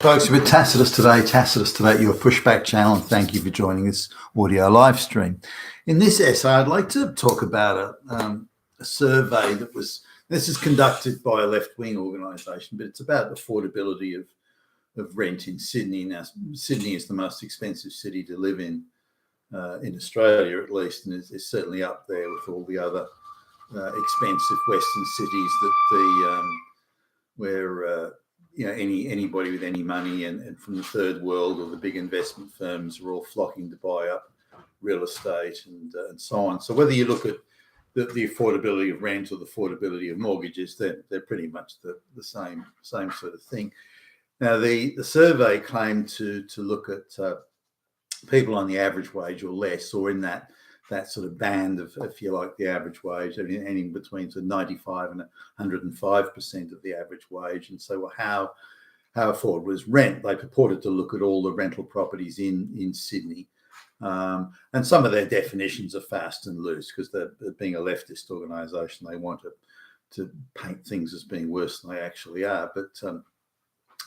Folks, we're Tacitus today, your pushback channel, and thank you for joining this audio live stream. In this essay, I'd like to talk about a survey this is conducted by a left-wing organisation, but it's about affordability of rent in Sydney. Now, Sydney is the most expensive city to live in Australia, at least, and is certainly up there with all the other expensive Western cities where anybody with any money and from the third world or the big investment firms are all flocking to buy up real estate and so on. So whether you look at the affordability of rent or the affordability of mortgages, they're pretty much the same sort of thing. Now, the survey claimed to look at people on the average wage or less, or in that sort of band of, if you like, the average wage, anything between sort of 95 and 105% of the average wage. And so, well, how affordable is rent? They purported to look at all the rental properties in Sydney. And some of their definitions are fast and loose because they're being a leftist organisation. They want to paint things as being worse than they actually are. But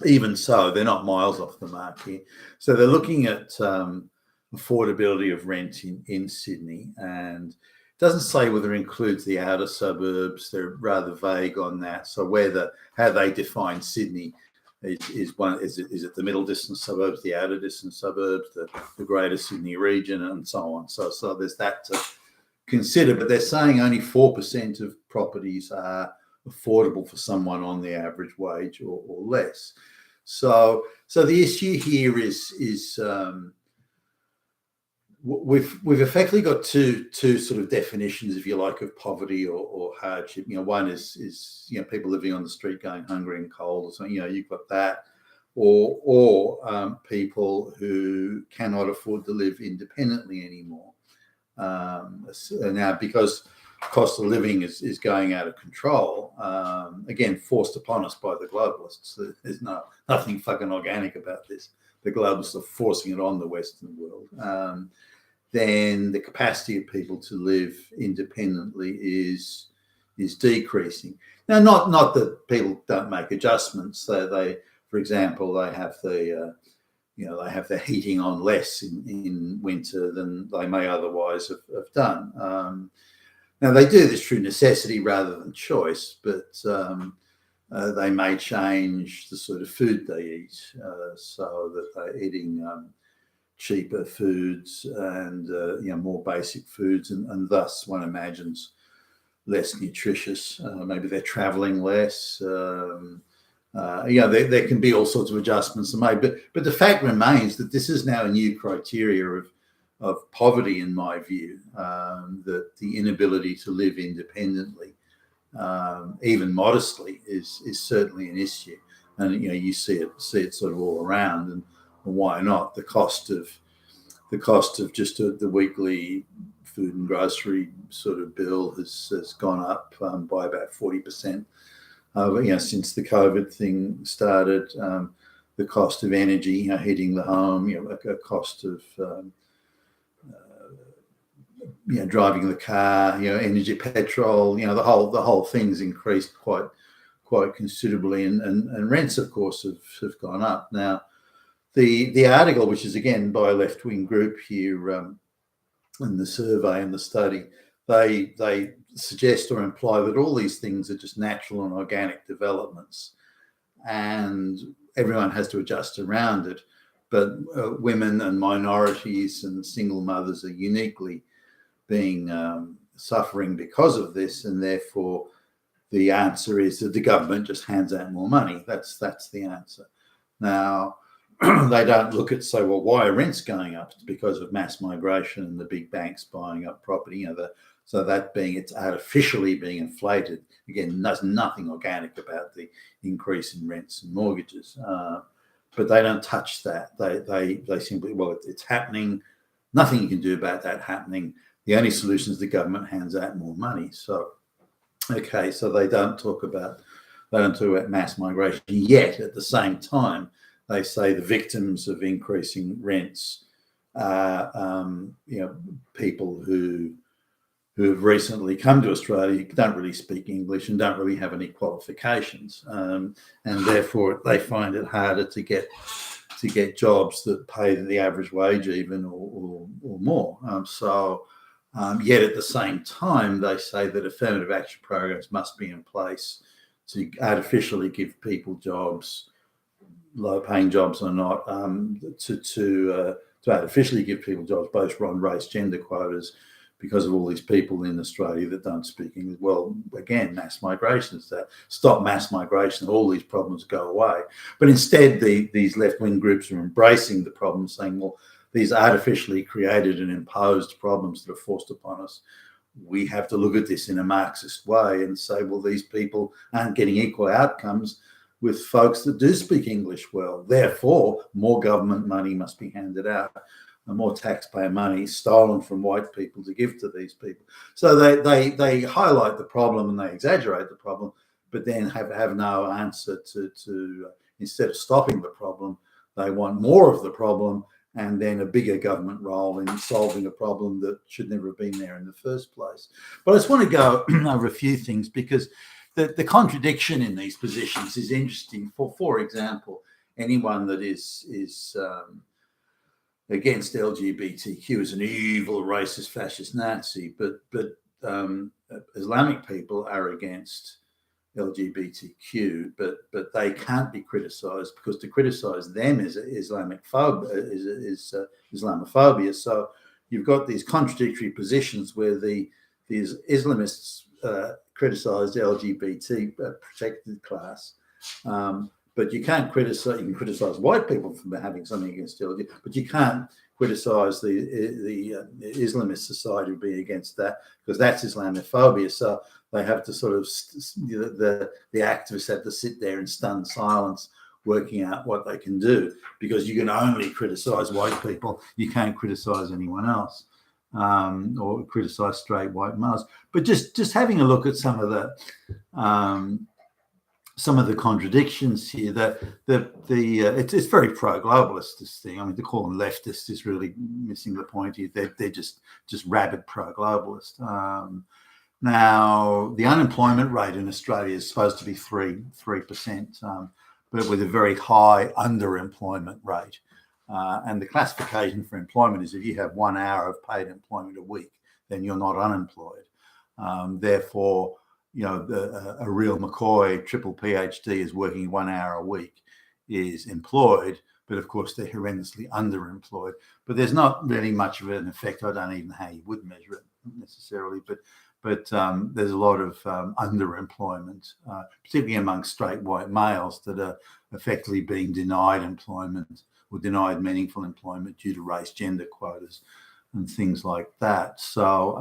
even so, they're not miles off the mark here. So they're looking at affordability of rent in Sydney, and it doesn't say whether it includes the outer suburbs. They're rather vague on that. So how they define Sydney is it the middle distance suburbs, the outer distance suburbs, the greater Sydney region, and so on. So there's that to consider, but they're saying only 4% of properties are affordable for someone on the average wage or less. So the issue here is we've effectively got two sort of definitions, if you like, of poverty or hardship. One is people living on the street going hungry and cold, or something. You've got that, or people who cannot afford to live independently anymore. Now, because cost of living is going out of control, again, forced upon us by the globalists. There's nothing fucking organic about this. The globalists are forcing it on the Western world. Then the capacity of people to live independently is decreasing. Now, not that people don't make adjustments. They for example, they have the heating on less in winter than they may otherwise have done. Now, they do this through necessity rather than choice, but they may change the sort of food they eat so that they're eating cheaper foods and more basic foods, and thus one imagines less nutritious. Maybe they're traveling less. There can be all sorts of adjustments made, but the fact remains that this is now a new criteria of poverty, in my view, that the inability to live independently, even modestly, is certainly an issue. And you see it sort of all around. And why not? The cost of just the weekly food and grocery sort of bill has gone up by about 40%. Since the COVID thing started. The cost of energy, heating the home, a cost of driving the car, energy, petrol, the whole thing's increased quite considerably, and rents, of course, have gone up. Now, the article, which is again by a left-wing group here, in the survey and the study, they suggest or imply that all these things are just natural and organic developments, and everyone has to adjust around it. But women and minorities and single mothers are uniquely being suffering because of this, and therefore the answer is that the government just hands out more money. That's the answer. Now, they don't look at, say, well, why are rents going up? It's because of mass migration and the big banks buying up property. So that it's artificially being inflated. Again, there's nothing organic about the increase in rents and mortgages. But they don't touch that. They simply, well, it's happening. Nothing you can do about that happening. The only solution is the government hands out more money. So, okay, so they don't talk about mass migration yet. At the same time, they say the victims of increasing rents are people who who have recently come to Australia don't really speak English and don't really have any qualifications, and therefore they find it harder to get jobs that pay the average wage even or more. Yet at the same time, they say that affirmative action programs must be in place to artificially give people jobs, low-paying jobs or not, to artificially give people jobs based on race, gender quotas, because of all these people in Australia that don't speak English. Well, again, mass migration is that. Stop mass migration, all these problems go away. But instead, these left-wing groups are embracing the problem, saying, well, these artificially created and imposed problems that are forced upon us, we have to look at this in a Marxist way and say, well, these people aren't getting equal outcomes with folks that do speak English well. Therefore, more government money must be handed out, and more taxpayer money stolen from white people to give to these people. So they highlight the problem and they exaggerate the problem, but then have no answer to instead of stopping the problem, they want more of the problem and then a bigger government role in solving a problem that should never have been there in the first place. But I just want to go over a few things, because the contradiction in these positions is interesting. For example, anyone that is against LGBTQ is an evil, racist, fascist Nazi, but Islamic people are against LGBTQ, but they can't be criticised, because to criticise them is Islamophobia. So you've got these contradictory positions where these Islamists criticise the LGBT protected class. But you can't criticize. You can criticize white people for having something against LGBT, but you can't criticize the Islamist society being against that, because that's Islamophobia. So they have to sort of the activists have to sit there in stunned silence, working out what they can do, because you can only criticize white people. You can't criticize anyone else, or criticize straight white males. But just having a look at some of the contradictions here, it's very pro-globalist, this thing. I mean, to call them leftist is really missing the point here. They're just rabid pro-globalist. Now, the unemployment rate in Australia is supposed to be 3%, but with a very high underemployment rate. And the classification for employment is if you have 1 hour of paid employment a week, then you're not unemployed. Therefore, a real McCoy triple PhD is working 1 hour a week is employed, but of course they're horrendously underemployed. But there's not really much of an effect. I don't even know how you would measure it necessarily, but there's a lot of underemployment, particularly among straight white males that are effectively being denied employment or denied meaningful employment due to race, gender quotas and things like that. So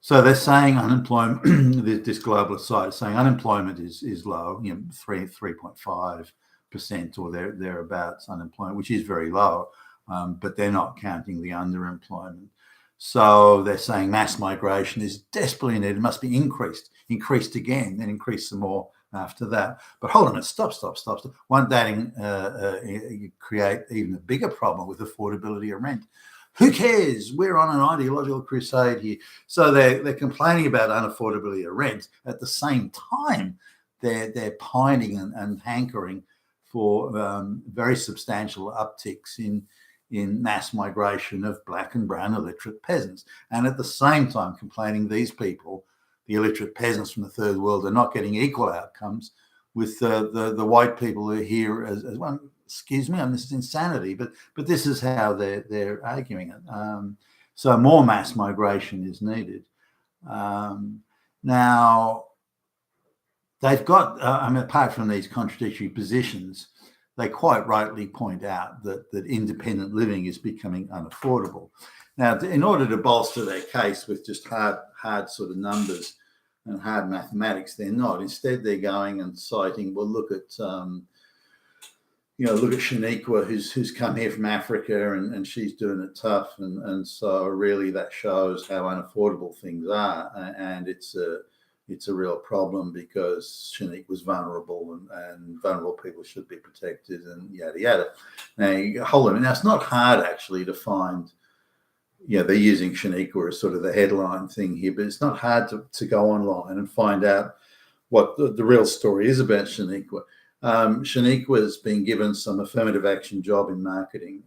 so they're saying unemployment, this globalist side is saying unemployment is low, 3.5% or thereabouts unemployment, which is very low, but they're not counting the underemployment. So they're saying mass migration is desperately needed, it must be increased again, then increase some more after that. But hold on, stop. Won't that create even a bigger problem with affordability of rent? Who cares? We're on an ideological crusade here. So they're complaining about unaffordability of rent. At the same time, they're pining and hankering for very substantial upticks in mass migration of black and brown illiterate peasants. And at the same time, complaining these people, the illiterate peasants from the third world, are not getting equal outcomes with the white people who are here as one. Excuse me, this is insanity, but this is how they're arguing it. So more mass migration is needed. Now, they've got, apart from these contradictory positions, they quite rightly point out that independent living is becoming unaffordable. Now, in order to bolster their case with just hard sort of numbers and hard mathematics, they're not. Instead, they're going and citing, well, look at Shaniqua, who's come here from Africa, and she's doing it tough, and so really that shows how unaffordable things are, and it's a real problem because Shaniqua was vulnerable, and vulnerable people should be protected, and yada yada. Now, hold on, now it's not hard actually to find they're using Shaniqua as sort of the headline thing here, but it's not hard to go online and find out what the real story is about Shaniqua. Shaniqua has been given some affirmative action job in marketing,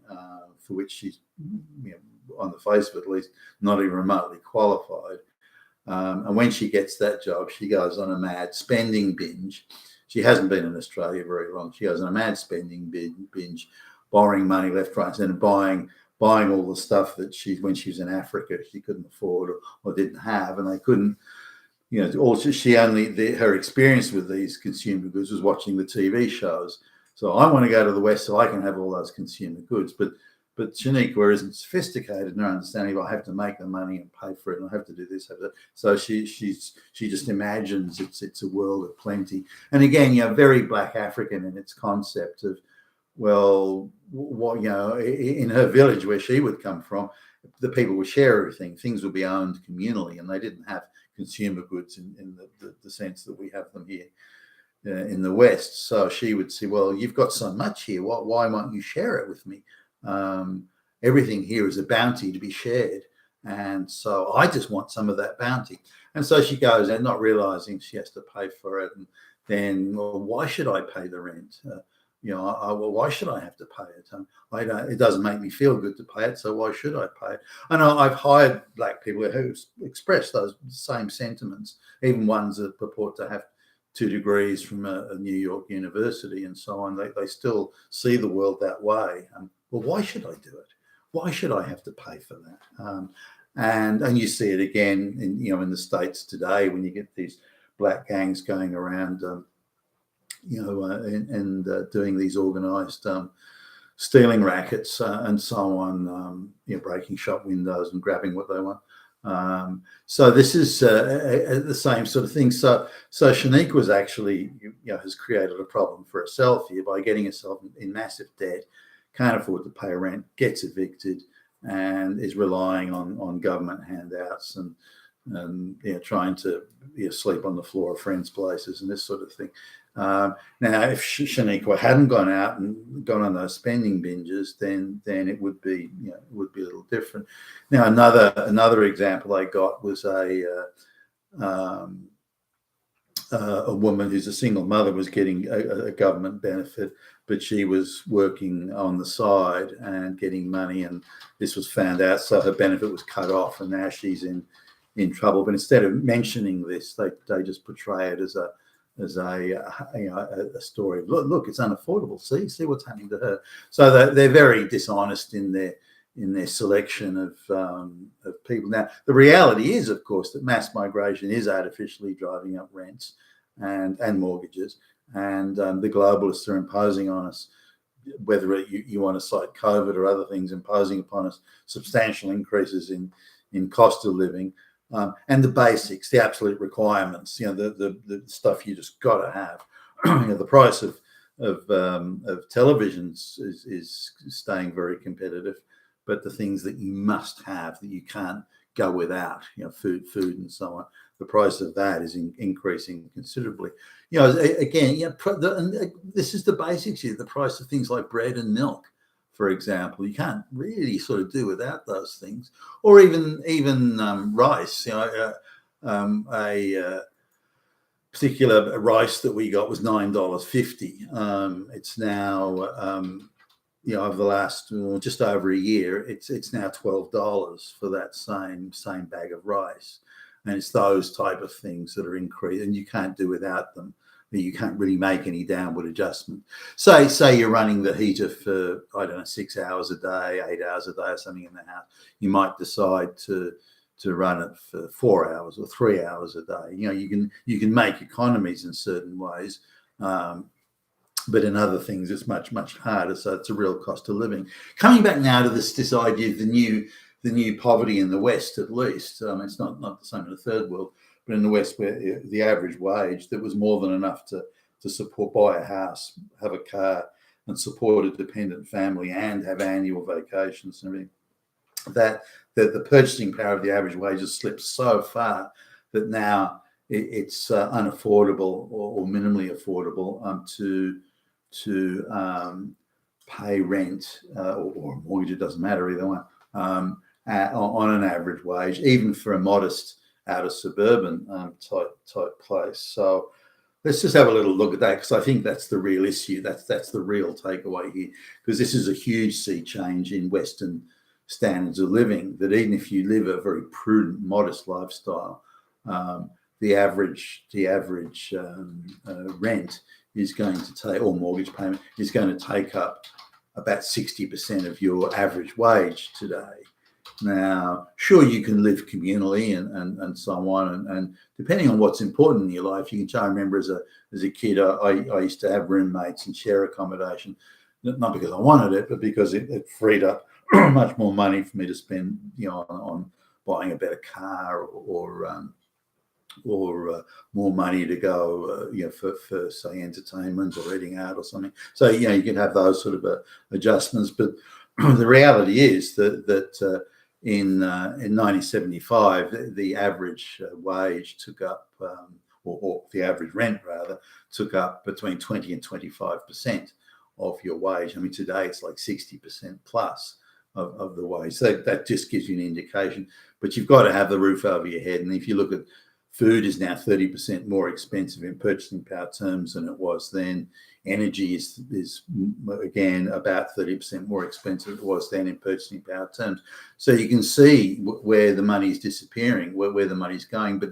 for which she's, on the face of it at least, not even remotely qualified. And when she gets that job, she goes on a mad spending binge. She hasn't been in Australia very long. She goes on a mad spending binge, borrowing money left, right, and buying all the stuff that when she was in Africa, she couldn't afford or didn't have, and they couldn't. Also her experience with these consumer goods was watching the TV shows. So I want to go to the West so I can have all those consumer goods, but Shaniqua isn't sophisticated in her understanding. I have to make the money and pay for it, and I have to do this, have that. So she just imagines it's a world of plenty. And again, very Black African in its concept of, well, what in her village where she would come from, the people would share everything. Things would be owned communally, and they didn't have consumer goods in the sense that we have them here in the West. So she would say, well, you've got so much here. Why won't you share it with me? Everything here is a bounty to be shared. And so I just want some of that bounty. And so she goes and not realizing she has to pay for it. And then, well, why should I pay the rent? Well, why should I have to pay it? It doesn't make me feel good to pay it, so why should I pay it? I know I've hired Black people who express those same sentiments, even ones that purport to have 2 degrees from a New York university and so on. They still see the world that way. Well, why should I do it? Why should I have to pay for that? And you see it again in the States today when you get these Black gangs going around. Doing these organised stealing rackets and so on, breaking shop windows and grabbing what they want. So this is the same sort of thing. So Shaniqua's actually, has created a problem for herself here by getting herself in massive debt, can't afford to pay rent, gets evicted, and is relying on government handouts and trying to sleep on the floor of friends' places and this sort of thing. Now, if Shaniqua hadn't gone out and gone on those spending binges, then it would be a little different. Now, another example I got was a woman who's a single mother was getting a government benefit, but she was working on the side and getting money, and this was found out, so her benefit was cut off, and now she's in trouble. But instead of mentioning this, they just portray it as a story of, look, it's unaffordable. See what's happening to her. So they're very dishonest in their selection of people. Now, the reality is, of course, that mass migration is artificially driving up rents and mortgages, and the globalists are imposing on us, whether you want to cite COVID or other things, imposing upon us substantial increases in cost of living. And the basics, the absolute requirements, the stuff you just got to have. The price of televisions is staying very competitive, but the things that you must have that you can't go without, food and so on, the price of that is increasing considerably. Again, this is the basics here. The price of things like bread and milk, for example, you can't really sort of do without those things, or even rice. A particular rice that we got was $9.50. It's now, over the last just over a year, it's now $12 for that same bag of rice, and it's those type of things that are increased, and you can't do without them. You can't really make any downward adjustment. Say you're running the heater for, 6 hours a day, 8 hours a day or something in the house. You might decide to run it for 4 hours or 3 hours a day. You can make economies in certain ways, but in other things it's much, much harder. So it's a real cost of living. Coming back now to this idea of the new poverty in the West, at least. It's not the same in the third world. But in the West, where the average wage that was more than enough to support, buy a house, have a car, and support a dependent family, and have annual vacations and everything, that the purchasing power of the average wage has slipped so far that now it's unaffordable or minimally affordable to pay rent or mortgage. It doesn't matter either one. on an average wage, even for a modest outer suburban type place. So let's just have a little look at that, because I think that's the real issue. That's the real takeaway here, because this is a huge sea change in Western standards of living, that even if you live a very prudent, modest lifestyle, the average rent is going to take, or mortgage payment is going to take up about 60% of your average wage today. Now, sure, you can live communally and so on, and depending on what's important in your life, you can. I remember as a kid, I used to have roommates and share accommodation, not because I wanted it, but because it freed up much more money for me to spend, on buying a better car or more money to go, for say entertainment or eating out or something. So you can have those sort of adjustments, but the reality is that in 1975, the average wage took up, or the average rent rather, took up between 20 and 25% of your wage. I mean, today it's like 60% plus of the wage. So that just gives you an indication. But you've got to have the roof over your head. And if you look at food, is now 30% more expensive in purchasing power terms than it was then. Energy is again about 30% more expensive than it was then in purchasing power terms. So you can see where the money is disappearing, where the money's going. But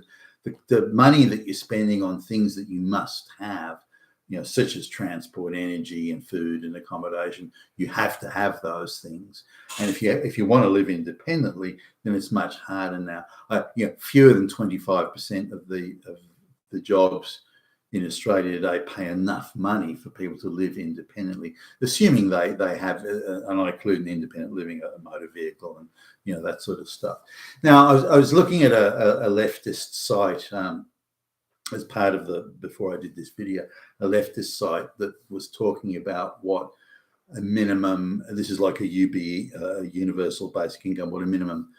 the money that you're spending on things that you must have, such as transport, energy, and food and accommodation, you have to have those things. And if you want to live independently, then it's much harder now. Fewer than 25% of the jobs in Australia today pay enough money for people to live independently, assuming they have, and I include in independent living, a motor vehicle and that sort of stuff. Now, I was looking at a leftist site as part of before I did this video, a leftist site that was talking about what a minimum, this is like a universal basic income, what a minimum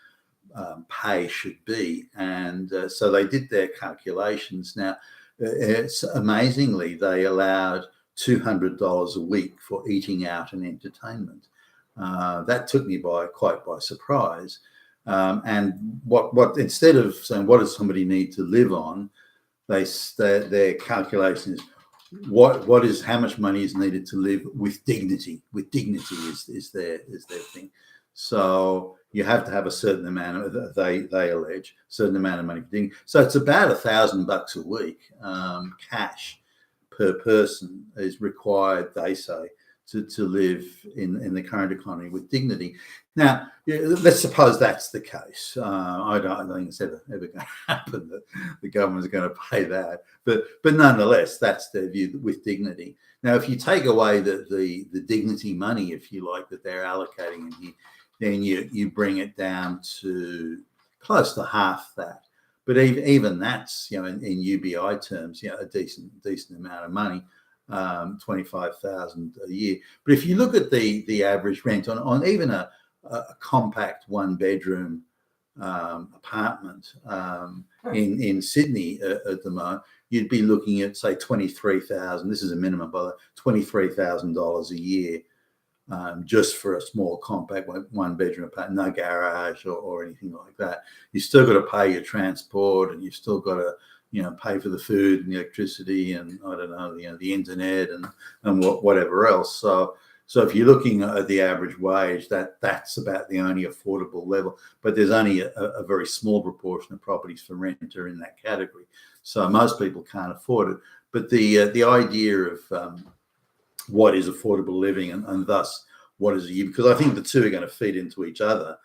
pay should be. And so they did their calculations. Now, it's amazingly, they allowed $200 a week for eating out and entertainment. That took me quite by surprise. And what instead of saying what does somebody need to live on, their calculation is how much money is needed to live with dignity. With dignity is their thing. So you have to have a certain amount of, they allege, certain amount of money for dignity. So it's about $1,000 a week cash per person is required, they say, to live in the current economy with dignity. Now, let's suppose that's the case. I don't think it's ever going to happen that the government's going to pay that. But nonetheless, that's their view, with dignity. Now, if you take away the dignity money, if you like, that they're allocating in here, then you bring it down to close to half that. But even that's, in UBI terms, a decent amount of money. 25,000 a year. But if you look at the average rent on even a compact one bedroom apartment in Sydney at the moment, you'd be looking at, say, 23,000. This is a minimum, by the way, $23,000 a year just for a small compact one bedroom apartment, no garage or anything like that. You've still got to pay your transport, and you've still got to pay for the food and the electricity and I don't know, the internet and whatever else. So if you're looking at the average wage, that's about the only affordable level. But there's only a very small proportion of properties for rent are in that category. So most people can't afford it. But the idea of what is affordable living and thus what is because I think the two are going to feed into each other.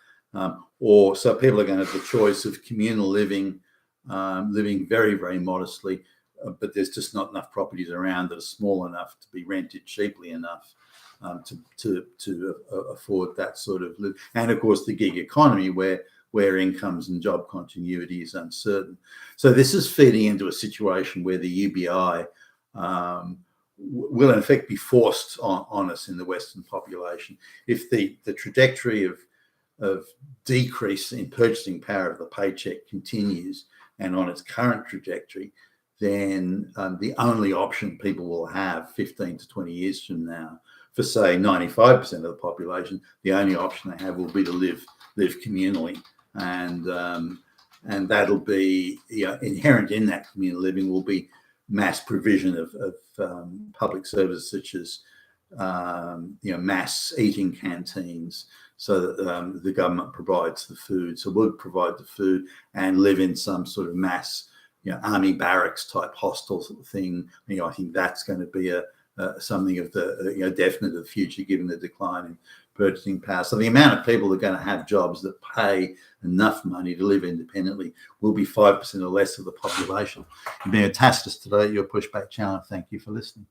Or so people are going to have the choice of communal living, living very, very modestly, but there's just not enough properties around that are small enough to be rented cheaply enough to afford that sort of live. And of course, the gig economy where incomes and job continuity is uncertain. So this is feeding into a situation where the UBI will in effect be forced on us in the Western population. If the trajectory of decrease in purchasing power of the paycheck continues, and on its current trajectory, then the only option people will have 15 to 20 years from now for say 95% of the population, the only option they have will be to live communally, and that'll be, inherent in that communal living will be mass provision of public services such as mass eating canteens, so that the government provides the food. So we'll provide the food and live in some sort of mass, army barracks type hostel thing. I think that's going to be something of the definite of the future, given the decline in purchasing power. So the amount of people that are going to have jobs that pay enough money to live independently will be 5% or less of the population. You've been a taskist today at your Pushback Channel. Thank you for listening.